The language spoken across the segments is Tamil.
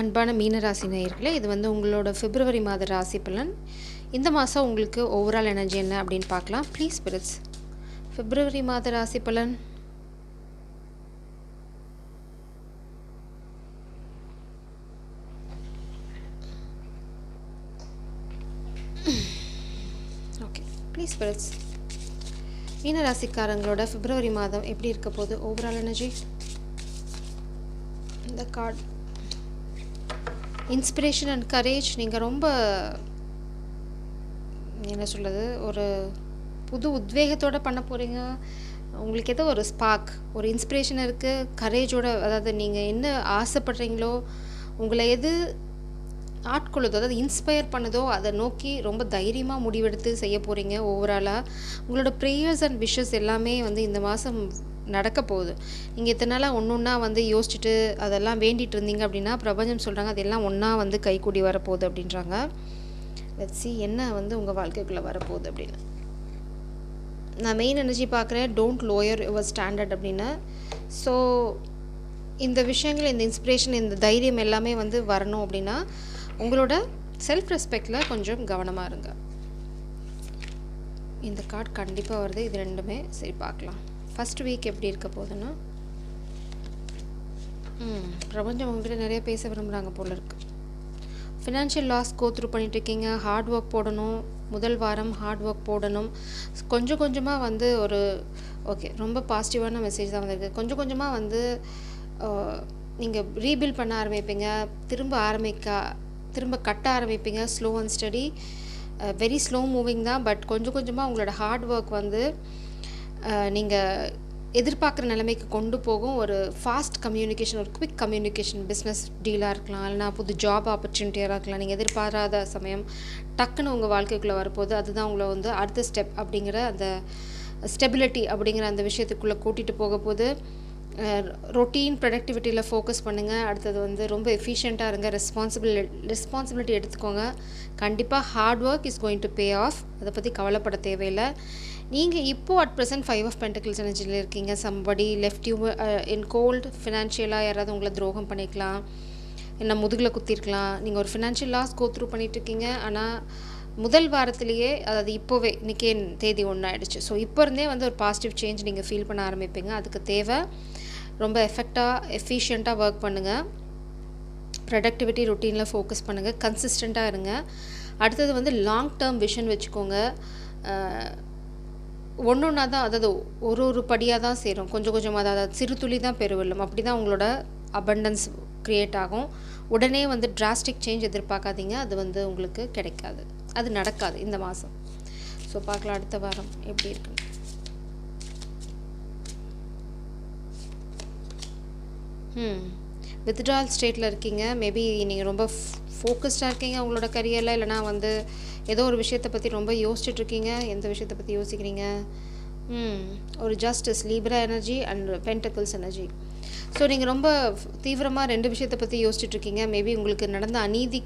அன்பான மீனராசி நேயர்களே, இது வந்து உங்களோட பிப்ரவரி மாத ராசி பலன். இந்த மாதம் உங்களுக்கு ஓவரால் எனர்ஜி என்ன அப்படின்னு பார்க்கலாம். ப்ளீஸ் ஸ்பிரிட்ஸ், பிப்ரவரி மாத ராசி பலன். ஓகே, ப்ளீஸ் ஸ்பிரிட்ஸ், மீனராசிக்காரங்களோட பிப்ரவரி மாதம் எப்படி இருக்க போகுது? Overall energy. இந்த கார்டு இன்ஸ்பிரேஷன் அண்ட் கரேஜ். நீங்கள் ரொம்ப என்ன சொல்கிறது, ஒரு புது உத்வேகத்தோடு பண்ண போகிறீங்க. உங்களுக்கு ஏதோ ஒரு ஸ்பார்க், ஒரு இன்ஸ்பிரேஷன் இருக்குது, கரேஜோட. அதாவது நீங்கள் என்ன ஆசைப்படுறீங்களோ, உங்களை எது ஆட்கொள்ளுதோ, அதாவது இன்ஸ்பயர் பண்ணுதோ, அதை நோக்கி ரொம்ப தைரியமாக முடிவெடுத்து செய்ய போகிறீங்க. ஓவராலாக உங்களோட ப்ரேயர்ஸ் அண்ட் விஷஸ் எல்லாமே வந்து இந்த மாதம் நடக்க போகுது. நீங்கள் இத்தனை நாளாக ஒன்று ஒன்றா வந்து யோசிச்சுட்டு அதெல்லாம் வேண்டிகிட்டு இருந்தீங்க அப்படின்னா, பிரபஞ்சம் சொல்கிறாங்க அதெல்லாம் ஒன்றா வந்து கைக்கூடி வரப்போகுது அப்படின்றாங்க. லெட்ஸ் see என்ன வந்து உங்கள் வாழ்க்கைக்குள்ளே வரப்போகுது அப்படின்னு. நான் மெயின் எனர்ஜி பார்க்குறேன், டோன்ட் லோயர் யுவர் ஸ்டாண்டர்ட் அப்படின்னு. ஸோ இந்த விஷயங்கள், இந்த இன்ஸ்பிரேஷன், இந்த தைரியம் எல்லாமே வந்து வரணும் அப்படின்னா உங்களோட செல்ஃப் ரெஸ்பெக்டில் கொஞ்சம் கவனமாக இருங்க. இந்த கார்டு கண்டிப்பாக வருது. இது ரெண்டுமே சரி, பார்க்கலாம். ஃபஸ்ட் வீக் எப்படி இருக்க போகுதுன்னா, பிரபஞ்சம் உங்கள்கிட்ட நிறைய பேச விரும்புகிறாங்க போல இருக்குது. ஃபினான்ஷியல் லாஸ் கோத்ரூ பண்ணிட்டுருக்கீங்க. ஹார்ட் ஒர்க் போடணும். முதல் வாரம் ஹார்ட் ஒர்க் போடணும். கொஞ்சம் கொஞ்சமாக வந்து ஒரு ஓகே, ரொம்ப பாசிட்டிவான மெசேஜ் தான் வந்திருக்கு. கொஞ்சம் கொஞ்சமாக வந்து நீங்கள் ரீபில்ட் பண்ண ஆரம்பிப்பீங்க. திரும்ப கட்ட ஆரம்பிப்பீங்க. Slow and steady, very slow moving தான். பட் கொஞ்சம் கொஞ்சமாக உங்களோட ஹார்ட் ஒர்க் வந்து நீங்கள் எதிர்பார்க்குற நிலைமைக்கு கொண்டு போகும். ஒரு ஃபாஸ்ட் கம்யூனிகேஷன், ஒரு குவிக் கம்யூனிகேஷன், பிஸ்னஸ் டீலாக இருக்கலாம், இல்லைனா புது ஜாப் ஆப்பர்ச்சுனிட்டியாக இருக்கலாம். நீங்கள் எதிர்பாராத சமயம் டக்குன்னு உங்கள் வாழ்க்கைக்குள்ளே வரப்போகுது. அதுதான் உங்களை வந்து அடுத்த ஸ்டெப் அப்படிங்கிற அந்த ஸ்டெபிலிட்டி அப்படிங்கிற அந்த விஷயத்துக்குள்ளே கூட்டிகிட்டு போக போகுது. ரொட்டீன் ப்ரொடக்டிவிட்டியில் ஃபோக்கஸ் பண்ணுங்கள். அடுத்தது வந்து ரொம்ப எஃபிஷியண்ட்டாக இருங்க. ரெஸ்பான்சிபிலிட்டி எடுத்துக்கோங்க. கண்டிப்பாக hard work is going to pay off. அதை பற்றி கவலைப்பட தேவையில்லை. நீங்கள் இப்போது அட் ப்ரெசென்ட் 5 ஆஃப் பென்டக்கிள்ஸ் எனர்ஜியில் இருக்கீங்க. Somebody left you in cold. ஃபினான்ஷியலாக யாராவது உங்களை துரோகம் பண்ணிக்கலாம், என்ன முதுகில் குத்திருக்கலாம். நீங்கள் ஒரு ஃபினான்ஷியல் லாஸ் கோத்ரூ பண்ணிகிட்ருக்கீங்க. ஆனால் முதல் வாரத்திலேயே, அதாவது இப்போவே, இன்றைக்கே தேதி 1 ஆகிடுச்சு. ஸோ இப்போ இருந்தே வந்து ஒரு பாசிட்டிவ் சேஞ்ச் நீங்கள் ஃபீல் பண்ண ஆரம்பிப்பீங்க. அதுக்கு தேவை ரொம்ப எஃபிஷியண்ட்டாக ஒர்க் பண்ணுங்கள். ப்ரொடக்டிவிட்டி ரொட்டீனில் ஃபோக்கஸ் பண்ணுங்கள். கன்சிஸ்டண்ட்டாக இருங்க. அடுத்தது வந்து லாங் டேர்ம் விஷன் வச்சுக்கோங்க. ஒன்று ஒன்றா தான், அதாவது ஒரு படியாக தான் சேரும். கொஞ்சம் கொஞ்சமாக தான், அதாவது சிறு துளி தான் பெருவெல்லும். அப்படி தான் உங்களோட அபண்டன்ஸ் க்ரியேட் ஆகும். உடனே வந்து டிராஸ்டிக் சேஞ்ச் எதிர்பார்க்காதீங்க. அது வந்து உங்களுக்கு கிடைக்காது, அது நடக்காது இந்த மாதம். ஸோ பார்க்கலாம் அடுத்த வாரம் எப்படி இருக்குன்னு. வித்ட்ரால் ஸ்டேட்டில் இருக்கீங்க. மேபி நீங்கள் ரொம்ப ஃபோக்கஸ்டாக இருக்கீங்க உங்களோட கரியரில், இல்லைனா வந்து ஏதோ ஒரு விஷயத்தை பற்றி ரொம்ப யோசிச்சுட்ருக்கீங்க. எந்த விஷயத்தை பற்றி யோசிக்கிறீங்க? ஒரு justice, Libra energy and pentacles energy. So நீங்கள் ரொம்ப தீவிரமாக 2 விஷயத்தை பற்றி யோசிச்சுட்ருக்கீங்க. மேபி உங்களுக்கு நடந்த அநீதி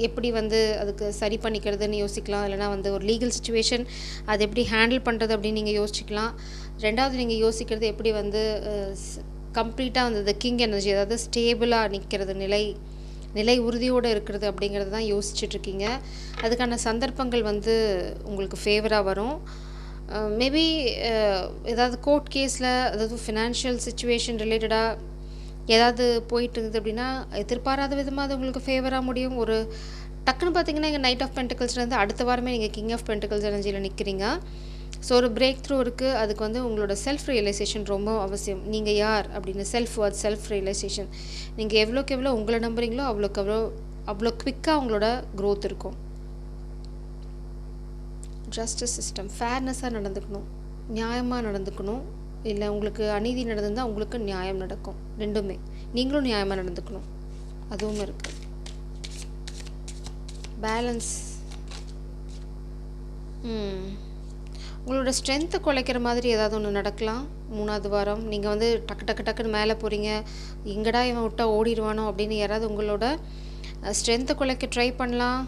எப்படி வந்து அதுக்கு சரி பண்ணிக்கிறதுன்னு யோசிக்கலாம். இல்லைனா வந்து ஒரு லீகல் சுச்சுவேஷன், அது எப்படி ஹேண்டில் பண்ணுறது அப்படின்னு நீங்கள் யோசிக்கலாம். ரெண்டாவது நீங்கள் யோசிக்கிறது எப்படி வந்து கம்ப்ளீட்டாக வந்து கிங் எனர்ஜி, அதாவது ஸ்டேபிளாக நிற்கிறது, நிலை உறுதியோடு இருக்கிறது அப்படிங்கிறது தான் யோசிச்சுட்ருக்கீங்க. அதுக்கான சந்தர்ப்பங்கள் வந்து உங்களுக்கு ஃபேவராக வரும். மேபி ஏதாவது கோர்ட் கேஸில், அதாவது ஃபினான்ஷியல் சுச்சுவேஷன் ரிலேட்டடாக ஏதாவது போயிட்டு இருந்தது அப்படின்னா, எதிர்பாராத விதமாக அது உங்களுக்கு ஃபேவராக முடியும். ஒரு டக்குன்னு பார்த்தீங்கன்னா, இங்கே நைட் ஆஃப் பென்டக்கிள்ஸ்லேருந்து அடுத்த வாரமே நீங்கள் கிங் ஆஃப் பென்டக்கிள்ஸ் எனர்ஜியில் நிற்கிறீங்க. ஸோ ஒரு பிரேக் த்ரூ இருக்குது. அதுக்கு வந்து உங்களோட செல்ஃப் ரியலைசேஷன் ரொம்ப அவசியம். நீங்கள் யார் அப்படின்னு செல்ஃப் ரியலைசேஷன். நீங்கள் எவ்வளோக்கு எவ்வளோ உங்களை நம்புறீங்களோ அவ்வளோ குவிக்காக உங்களோட க்ரோத் இருக்கும். ஜஸ்டிஸ் சிஸ்டம், ஃபேர்னஸாக நடந்துக்கணும், நியாயமாக நடந்துக்கணும். இல்லை உங்களுக்கு அநீதி நடந்திருந்தால் உங்களுக்கு நியாயம் நடக்கும். ரெண்டுமே, நீங்களும் நியாயமாக நடந்துக்கணும், அதுவும் இருக்குது. பேலன்ஸ். உங்களோட ஸ்ட்ரென்த்தை குலைக்கிற மாதிரி ஏதாவது ஒன்று நடக்கலாம். 3வது வாரம் நீங்கள் வந்து டக்குன்னு மேலே போகிறீங்க. எங்கடா இவன் விட்டா ஓடிடுவானோ அப்படின்னு யாராவது உங்களோட ஸ்ட்ரென்த்தை குலைக்க ட்ரை பண்ணலாம்.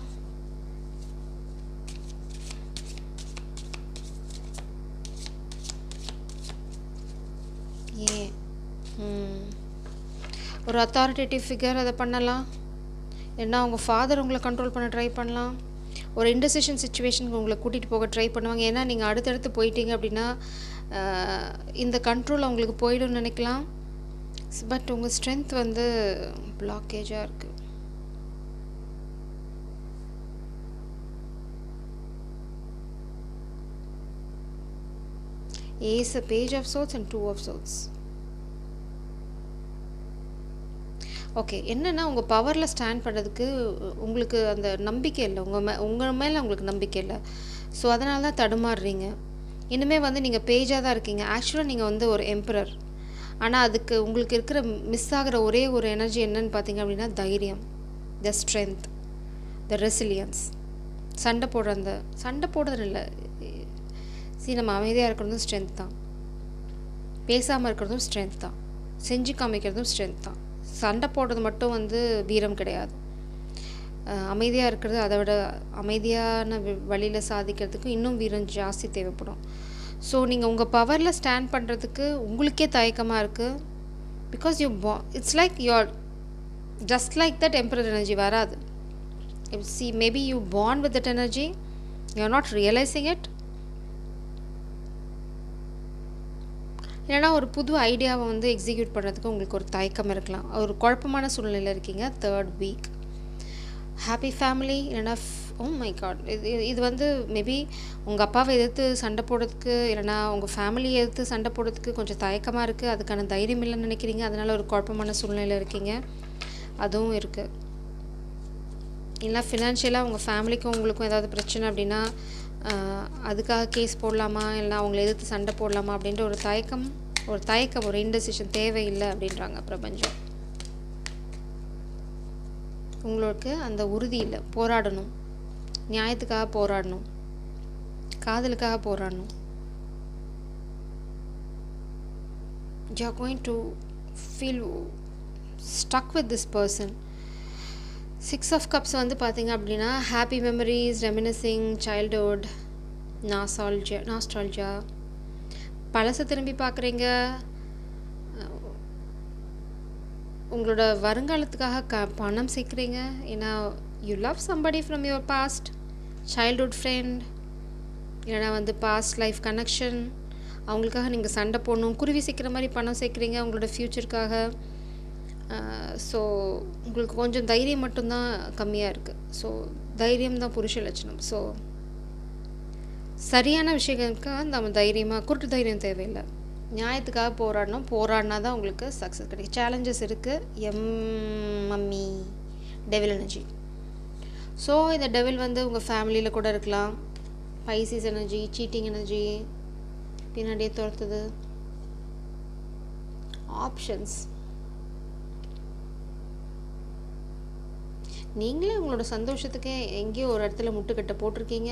ஏன் ஒரு அத்தாரிட்டேட்டிவ் ஃபிகர் அதை பண்ணலாம். ஏன்னா உங்கள் ஃபாதர் உங்களை கண்ட்ரோல் பண்ண ட்ரை பண்ணலாம். ஒரு இன்டெசிஷன் சுச்சுவேஷனுக்கு உங்களை கூட்டிகிட்டு போக ட்ரை பண்ணுவாங்க. ஏன்னா நீங்கள் அடுத்தடுத்து போயிட்டீங்க அப்படின்னா இந்த கண்ட்ரோல் அவங்களுக்கு போயிடும்னு நினைக்கலாம். பட் உங்கள் ஸ்ட்ரென்த் வந்து பிளாக்கேஜாக இருக்குது. Ace, a page of swords and two of swords. Okay, என்னென்னா உங்கள் பவரில் ஸ்டாண்ட் பண்ணுறதுக்கு உங்களுக்கு அந்த நம்பிக்கை இல்லை. உங்கள் மேலே உங்களுக்கு நம்பிக்கை இல்லை. ஸோ அதனால தான் தடுமாறுறீங்க. இன்னுமே வந்து நீங்கள் பேஜாக தான் இருக்கீங்க. ஆக்சுவலாக நீங்கள் வந்து ஒரு எம்பரர். ஆனால் அதுக்கு உங்களுக்கு இருக்கிற மிஸ் ஆகிற ஒரே ஒரு எனர்ஜி என்னன்னு பார்த்தீங்க அப்படின்னா தைரியம், த ஸ்ட்ரென்த், த ரெசிலியன்ஸ். சண்டை போடுறது இல்லை. நம்ம அமைதியாக இருக்கிறதும் ஸ்ட்ரென்த் தான். பேசாமல் இருக்கிறதும் ஸ்ட்ரென்த் தான். செஞ்சு காமிக்கிறதும் ஸ்ட்ரென்த் தான். சண்டை போடுறது மட்டும் வந்து வீரம் கிடையாது. அமைதியாக இருக்கிறது அதை விட அமைதியான வழியில் சாதிக்கிறதுக்கு இன்னும் வீரம் ஜாஸ்தி தேவைப்படும். ஸோ நீங்கள் உங்கள் பவரில் ஸ்டாண்ட் பண்ணுறதுக்கு உங்களுக்கே தயக்கமாக இருக்குது. Because it's like you're just like that emperor energy வராது. Maybe you born with that energy, you are not realizing it. இல்லைனா ஒரு புது ஐடியாவை வந்து எக்ஸிக்யூட் பண்ணுறதுக்கு உங்களுக்கு ஒரு தயக்கம் இருக்கலாம். ஒரு குழப்பமான சூழ்நிலையில் இருக்கீங்க. 3rd week. Happy family. இல்லைனா மை காட், இது வந்து மேபி உங்கள் அப்பாவை எதிர்த்து சண்டை போடுறதுக்கு, இல்லைனா உங்கள் ஃபேமிலியை எதிர்த்து சண்டை போடுறதுக்கு கொஞ்சம் தயக்கமாக இருக்குது. அதுக்கான தைரியம் இல்லைன்னு நினைக்கிறீங்க. அதனால் ஒரு குழப்பமான சூழ்நிலையில் இருக்கீங்க. அதுவும் இருக்குது. இல்லைனா ஃபினான்ஷியலாக உங்கள் ஃபேமிலிக்கும் உங்களுக்கும் ஏதாவது பிரச்சனை அப்படின்னா அதுக்காக கேஸ் போடலாமா, இல்லைனா அவங்களை எதிர்த்து சண்டை போடலாமா அப்படின்ற ஒரு தயக்கம், ஒரு இன்டெசிஷன் தேவையில்லை அப்படின்றாங்க பிரபஞ்சம். உங்களுக்கு அந்த உறுதி இல்லை. போராடணும், நியாயத்துக்காக போராடணும், காதலுக்காக போராடணும். You are going to feel stuck with this person. 6 of Cups வந்து பார்த்தீங்க அப்படின்னா happy memories, reminiscing, childhood, nostalgia. பழசை திரும்பி பார்க்குறீங்க. உங்களோட வருங்காலத்துக்காக பணம் சேர்க்குறீங்க. ஏன்னா you love somebody from your past, childhood friend, இல்லைனா வந்து பாஸ்ட் லைஃப் கனெக்ஷன். அவங்களுக்காக நீங்கள் சண்டை போடணும், குருவி சேர்க்குற மாதிரி பணம் சேர்க்குறீங்க உங்களோட ஃப்யூச்சருக்காக. ஸோ உங்களுக்கு கொஞ்சம் தைரியம் மட்டும்தான் கம்மியாக இருக்குது. ஸோ தைரியம் தான் புருஷ லட்சணம். ஸோ சரியான விஷயங்களுக்கு நம்ம தைரியமாக, குருட்டு தைரியம் தேவையில்லை. நியாயத்துக்காக போராடினா தான் உங்களுக்கு சக்ஸஸ் கிடைக்கும். சேலஞ்சஸ் இருக்குது. Mummy devil energy. ஸோ இந்த டெவில் வந்து உங்கள் ஃபேமிலியில் கூட இருக்கலாம். பைசிஸ் எனர்ஜி, சீட்டிங் எனர்ஜி, பின்னாடியே துரத்துது. ஆப்ஷன்ஸ். நீங்களே உங்களோட சந்தோஷத்துக்கு எங்கேயோ ஒரு இடத்துல முட்டுக்கட்டை போட்டிருக்கீங்க.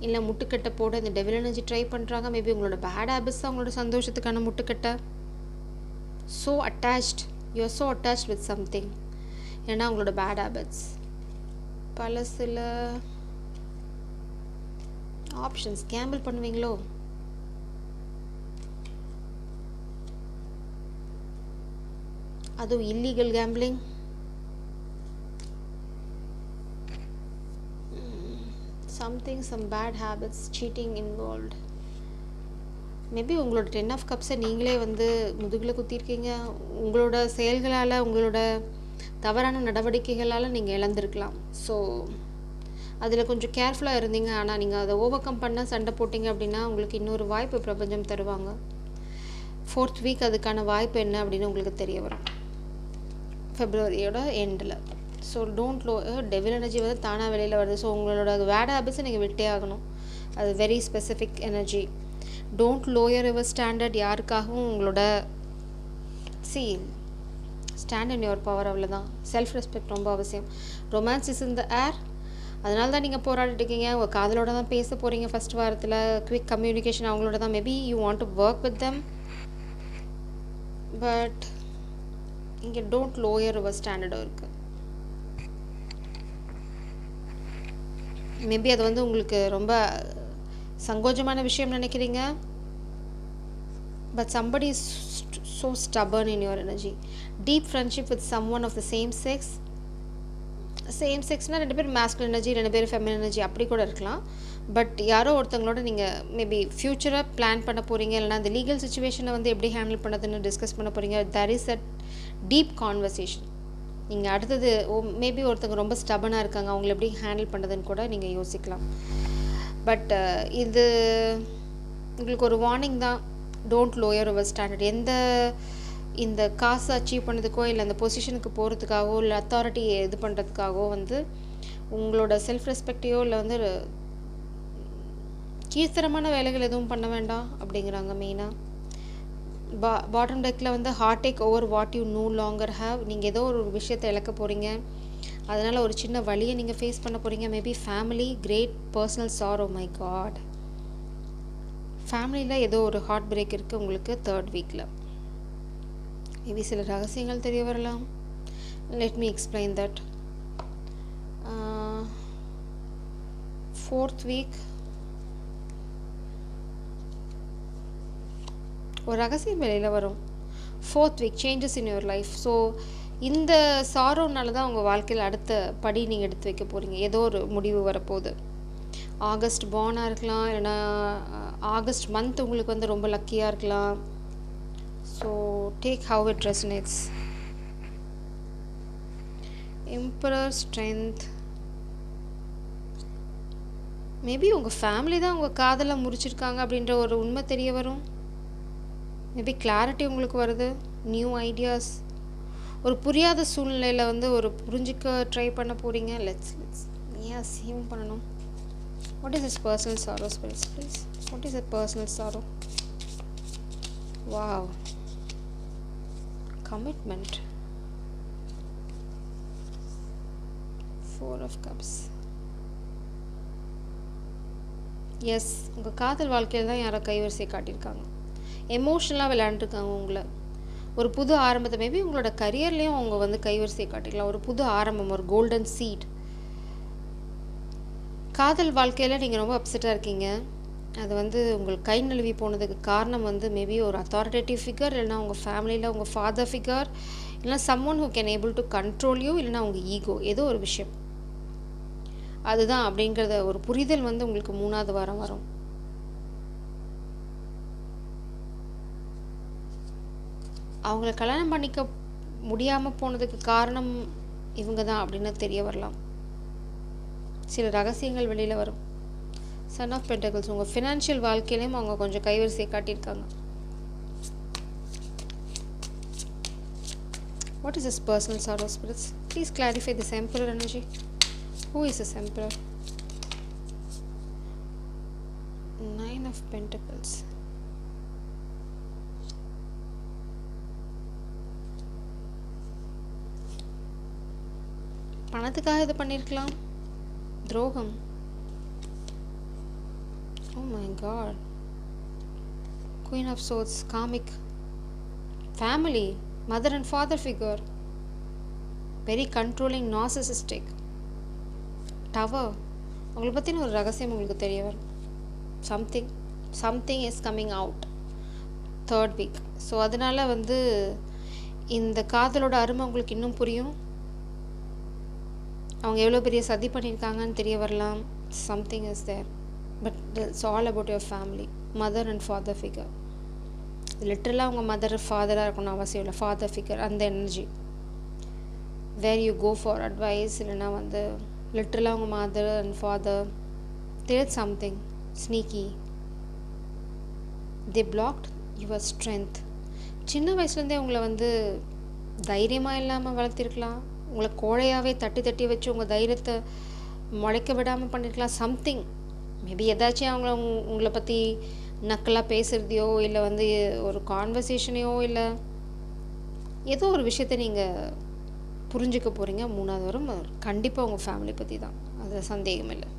இல்லை முட்டுக்கட்டை போட இந்த டெவில் எனர்ஜி ட்ரை பண்ணுறாங்க. மேபி உங்களோட பேட் ஹேபிட்ஸ் தான் உங்களோட சந்தோஷத்துக்கான முட்டுக்கட்டை. So attached, you are so attached with something. ஏன்னா உங்களோட பேட் ஹேபிட்ஸ். பழசில் ஆப்ஷன்ஸ். கேம்பிள் பண்ணுவீங்களோ? அதுவும் illegal gambling. some bad habits, cheating involved. Maybe உங்களோட 10 of Cups நீங்களே வந்து முதுகில் குத்திருக்கீங்க. உங்களோட செயல்களால், உங்களோட தவறான நடவடிக்கைகளால் நீங்கள் இழந்திருக்கலாம். ஸோ அதில் கொஞ்சம் கேர்ஃபுல்லாக இருந்தீங்க. ஆனால் நீங்கள் அதை ஓவர் கம் பண்ண சண்டை போட்டிங்க அப்படின்னா உங்களுக்கு இன்னொரு வாய்ப்பு பிரபஞ்சம் தருவாங்க. 4th வீக் அதுக்கான வாய்ப்பு என்ன அப்படின்னு உங்களுக்கு தெரிய வரும் ஃபெப்ரவரியோட எண்டில். ஸோ டோன்ட் டெவில் எனர்ஜி வந்து தானாக வெளியில் வருது. ஸோ உங்களோட பேட் ஹேபிட்ஸை நீங்கள் விட்டே ஆகணும். அது very specific energy. Don't lower your standard. யாருக்காகவும் உங்களோட ஸ்டாண்ட் இன் யுவர் பவர். அவ்வளோதான். செல்ஃப் ரெஸ்பெக்ட் ரொம்ப அவசியம். ரொமான்ஸ் இஸ் இன் த ஏர். அதனால தான் நீங்கள் போராடிட்டு இருக்கீங்க. உங்கள் காதலோட தான் பேச போகிறீங்க ஃபஸ்ட் வாரத்தில். குவிக் கம்யூனிகேஷன் அவங்களோட தான். Maybe you want to work with them. But இங்கே டோன்ட் லோயர் யுவர் ஸ்டாண்டர்டும் இருக்குது. மேபி அது வந்து உங்களுக்கு ரொம்ப சங்கோஜமான விஷயம் நினைக்கிறீங்க. But somebody is so stubborn in your energy. Deep friendship with someone of the same sex. Same செக்ஸ்னால் 2 பேர் மேஸ்குலின் எனர்ஜி, 2 பேர் ஃபெமினின் எனர்ஜி அப்படி கூட இருக்கலாம். பட் யாரோ ஒருத்தங்களோட நீங்கள் மேபி ஃப்யூச்சராக பிளான் பண்ண போகிறீங்க, இல்லைனா அந்த லீகல் சுச்சுவேஷனை வந்து எப்படி ஹேண்டில் பண்ணுறதுன்னு டிஸ்கஸ் பண்ண போகிறீங்க. That is a deep conversation. நீங்கள் அடுத்தது மேபி ஒருத்தங்க ரொம்ப ஸ்டபனாக இருக்காங்க, அவங்கள எப்படி ஹேண்டில் பண்ணுறதுன்னு கூட நீங்கள் யோசிக்கலாம். பட் இது உங்களுக்கு ஒரு வார்னிங் தான். Don't lower your standard. இந்த காசை அச்சீவ் பண்ணதுக்கோ இல்லை அந்த பொசிஷனுக்கு போகிறதுக்காகவோ இல்லை அத்தாரிட்டி இது பண்ணுறதுக்காகவோ வந்து உங்களோட செல்ஃப் ரெஸ்பெக்டையோ இல்லை வந்து கீழ்த்தரமான வேலைகள் எதுவும் பண்ண வேண்டாம் அப்படிங்கிறாங்க மெயினாக. பாட்டம் டெக்கில் வந்து hard take over what you no longer have. நீங்கள் ஏதோ ஒரு விஷயத்தை இழக்க போகிறீங்க, அதனால் ஒரு சின்ன வழியை நீங்கள் ஃபேஸ் பண்ண போகிறீங்க. Maybe family great personal sorrow. My god, ஃபேமிலியில் ஏதோ ஒரு ஹார்ட் பிரேக் இருக்குது உங்களுக்கு 3rd வீக்கில். மேபி சில ரகசியங்கள் தெரிய வரலாம். Let me explain that. 4th week ஒரு ரகசியம் வெளியில் வரும். 4th week changes in your life. So இந்த சாரோனால தான் உங்கள் வாழ்க்கையில் அடுத்த படி நீங்கள் எடுத்து வைக்க போகிறீங்க. ஏதோ ஒரு முடிவு வரப்போகுது. ஆகஸ்ட் பார்னாக இருக்கலாம், இல்லைனா ஆகஸ்ட் மந்த் உங்களுக்கு வந்து ரொம்ப லக்கியாக இருக்கலாம். So take how it resonates. Emperor strength. Maybe உங்கள் ஃபேமிலி தான் உங்கள் காதலை முறிச்சிருக்காங்க அப்படின்ற ஒரு உண்மை தெரிய வரும். மேபி கிளாரிட்டி உங்களுக்கு வருது, நியூ ஐடியாஸ். ஒரு புரியாத சூழ்நிலையில் வந்து ஒரு புரிஞ்சிக்க ட்ரை பண்ண போகிறீங்க. லெட்ஸ் ஏன் அசியம் பண்ணணும். What is is personal sorrow spirits please? What is a personal sorrow? Wow, commitment. 4 of cups. Yes, உங்கள் காதல் வாழ்க்கையில் தான் யாரோ கைவரிசை காட்டியிருக்காங்க. எமோஷ்னலாக விளையாண்டுருக்காங்க உங்களை. ஒரு புது ஆரம்பத்தை மேபி உங்களோட கரியர்லேயும் அவங்க வந்து கைவரிசை காட்டிக்கலாம். ஒரு புது ஆரம்பம், ஒரு கோல்டன் சீட். காதல் வாழ்க்கையில் நீங்கள் ரொம்ப அப்செட்டாக இருக்கீங்க. அது வந்து உங்களுக்கு கை நழுவி போனதுக்கு காரணம் வந்து மேபி ஒரு அத்தாரிட்டேட்டிவ் ஃபிகர், இல்லைனா உங்கள் ஃபேமிலியில் உங்கள் ஃபாதர் ஃபிகர், இல்லைனா someone who can able to control you, இல்லைனா உங்கள் ஈகோ, ஏதோ ஒரு விஷயம் அதுதான் அப்படிங்கிறத ஒரு புரிதல் வந்து உங்களுக்கு 3வது வாரம் வரும். அவங்கள கல்யாணம் பண்ணிக்க முடியாமல் போனதுக்கு காரணம் இவங்க தான் அப்படின்னு தெரிய வரலாம். சில ரகசியங்கள் வெளியில் வரும். Son of pentacles. உங்கள் ஃபினான்ஷியல் வாழ்க்கையிலையும் அவங்க கொஞ்சம் கைவரிசை காட்டியிருக்காங்க. What is this personal sorrow spirits? Please clarify this emperor energy. Who is this emperor? 9 of Pentacles. பணத்துக்காக இது பண்ணியிருக்கலாம். துரோகம். Oh my god. Queen of Swords. Karmic. Family. Mother and father figure. Very controlling, narcissistic. Tower. உங்களை பற்றின ஒரு ரகசியம் உங்களுக்கு தெரிய வரும். Something is coming out 3rd week. So அதனால் வந்து இந்த காதலோட அருமை உங்களுக்கு இன்னும் புரியும். அவங்க எவ்வளோ பெரிய சதி பண்ணியிருக்காங்கன்னு தெரிய வரலாம். Something is there. But it's all about your family. Mother and father figure. லிட்ரலாக அவங்க மதர் ஃபாதராக இருக்கணும் அவசியம் இல்லை. ஃபாதர் ஃபிகர், அந்த energy. Where you go for advice, இல்லைனா வந்து லிட்ரலாக அவங்க mother and father there something sneaky. They blocked your strength. சின்ன வயசுலேருந்தே உங்களை வந்து தைரியமாக இல்லாமல் வளர்த்திருக்கலாம். உங்களை கோழையாகவே தட்டி தட்டி வச்சு உங்கள் தைரியத்தை முளைக்க விடாமல் பண்ணியிருக்கலாம். சம்திங் மேபி ஏதாச்சும் உங்களை பற்றி நக்கலாக பேசுகிறதையோ இல்லை வந்து ஒரு கான்வர்சேஷனையோ இல்லை ஏதோ ஒரு விஷயத்தை நீங்கள் புரிஞ்சுக்க போகிறீங்க. 3வது வாரம் கண்டிப்பாக உங்கள் ஃபேமிலி பற்றி தான், அது சந்தேகம் இல்லை.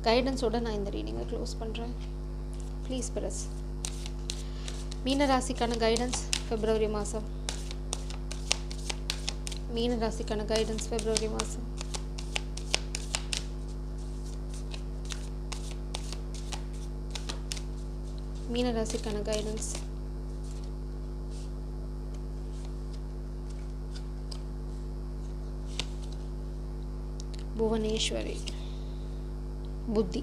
கைடன்ஸோடு நான் இந்த ரீடிங்கை க்ளோஸ் பண்ணுறேன். Please press. மீன ராசிக்கான கைடன்ஸ் பிப்ரவரி மாதம். மீன ராசிக்கான கைடன்ஸ் பிப்ரவரி மாதம். மீன ராசிக்கான கைடன்ஸ். புவனேஸ்வரி. புத்தி.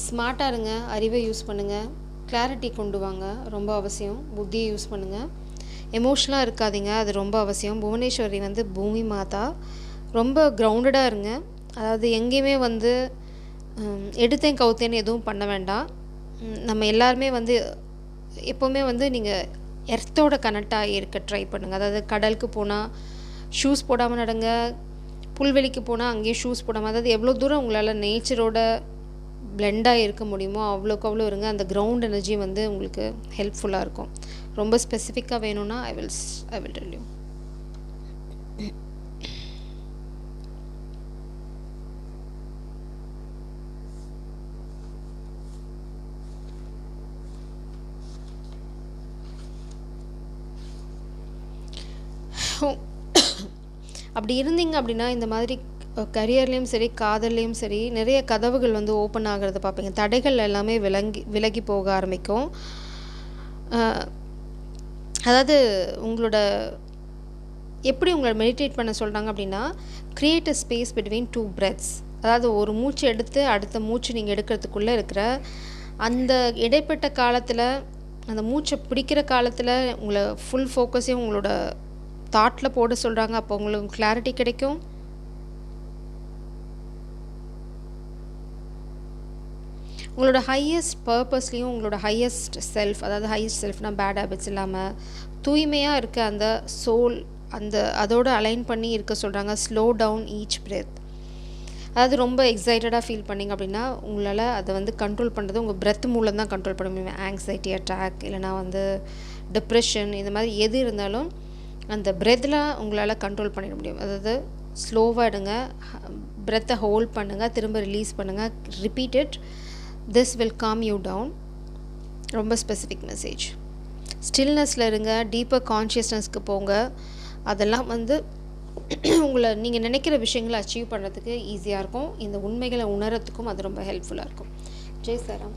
ஸ்மார்ட்டாக இருங்க, அறிவை யூஸ் பண்ணுங்கள், கிளாரிட்டி கொண்டு வாங்க, ரொம்ப அவசியம். புத்தியை யூஸ் பண்ணுங்கள், எமோஷ்னலாக இருக்காதீங்க, அது ரொம்ப அவசியம். புவனேஸ்வரி வந்து பூமி மாதா. ரொம்ப கிரவுண்டடாக இருங்க, அதாவது எங்கேயுமே வந்து எடுத்தேன் கவுத்தேன்னு எதுவும் பண்ண வேண்டாம். நம்ம எல்லாருமே வந்து எப்போவுமே வந்து நீங்கள் எர்த்தோட கனெக்டாக இருக்க ட்ரை பண்ணுங்கள். அதாவது கடலுக்கு போனால் ஷூஸ் போடாமல் நடங்க, புல்வெளிக்கு போனால் அங்கேயும் ஷூஸ் போடாமல், அதாவது எவ்வளோ தூரம் உங்களால் நேச்சரோட பிளெண்டாக இருக்க முடியுமோ அவ்வளோக்கு அவ்வளோ இருங்க. அந்த கிரவுண்ட் எனர்ஜி வந்து உங்களுக்கு ஹெல்ப்ஃபுல்லாக இருக்கும். ரொம்ப ஸ்பெசிஃபிக்காக வேணும்னா ஐ வில் டெல் யூ. அப்படி இருந்தீங்க அப்படின்னா இந்த மாதிரி கரியர்லேயும் சரி காதல்லையும் சரி நிறைய கதவுகள் வந்து ஓப்பன் ஆகிறத பார்ப்பீங்க. தடைகள் எல்லாமே விலகி போக ஆரம்பிக்கும். அதாவது உங்களோட எப்படி உங்களை மெடிடேட் பண்ண சொல்கிறாங்க அப்படின்னா, create a space between 2 breaths. அதாவது ஒரு மூச்சு எடுத்து அடுத்த மூச்சு நீங்கள் எடுக்கிறதுக்குள்ளே இருக்கிற அந்த இடைப்பட்ட காலத்தில், அந்த மூச்சை பிடிக்கிற காலத்தில் உங்களை ஃபுல் ஃபோக்கஸையும் உங்களோட தாட்டில் போட சொல்கிறாங்க. அப்போ உங்களுக்கு கிளாரிட்டி கிடைக்கும். உங்களோட ஹையஸ்ட் பர்பஸ்லேயும் உங்களோட ஹையஸ்ட் செல்ஃப், அதாவது ஹையஸ்ட் செல்ஃப்னால் பேட் ஹேபிட்ஸ் இல்லாமல் தூய்மையாக இருக்க அந்த சோல், அதோடு அலைன் பண்ணி இருக்க சொல்கிறாங்க. Slow down each breath. அதாவது ரொம்ப எக்ஸைட்டடாக ஃபீல் பண்ணிங்க அப்படின்னா உங்களால் அதை வந்து கண்ட்ரோல் பண்ணுறது உங்கள் பிரெத் மூலம் தான் கண்ட்ரோல் பண்ண முடியும். ஆங்ஸைட்டி அட்டாக் இல்லைனா வந்து டிப்ரெஷன் இந்த மாதிரி எது இருந்தாலும் அந்த பிரெத்தில் உங்களால் கண்ட்ரோல் பண்ணிட முடியும். அதாவது ஸ்லோவாக எடுங்க, பிரெத்தை ஹோல்ட் பண்ணுங்கள், திரும்ப ரிலீஸ் பண்ணுங்கள், repeat it. This will calm you down. ரொம்ப ஸ்பெசிஃபிக் மெசேஜ். ஸ்டில்னஸில் இருங்க, டீப்பர் கான்ஷியஸ்னஸ்க்கு போங்க. அதெல்லாம் வந்து உங்களை நீங்கள் நினைக்கிற விஷயங்களை அச்சீவ் பண்ணுறதுக்கு ஈஸியாக இருக்கும். இந்த உண்மைகளை உணரத்துக்கும் அது ரொம்ப ஹெல்ப்ஃபுல்லாக இருக்கும். ஜெய் சாராம்.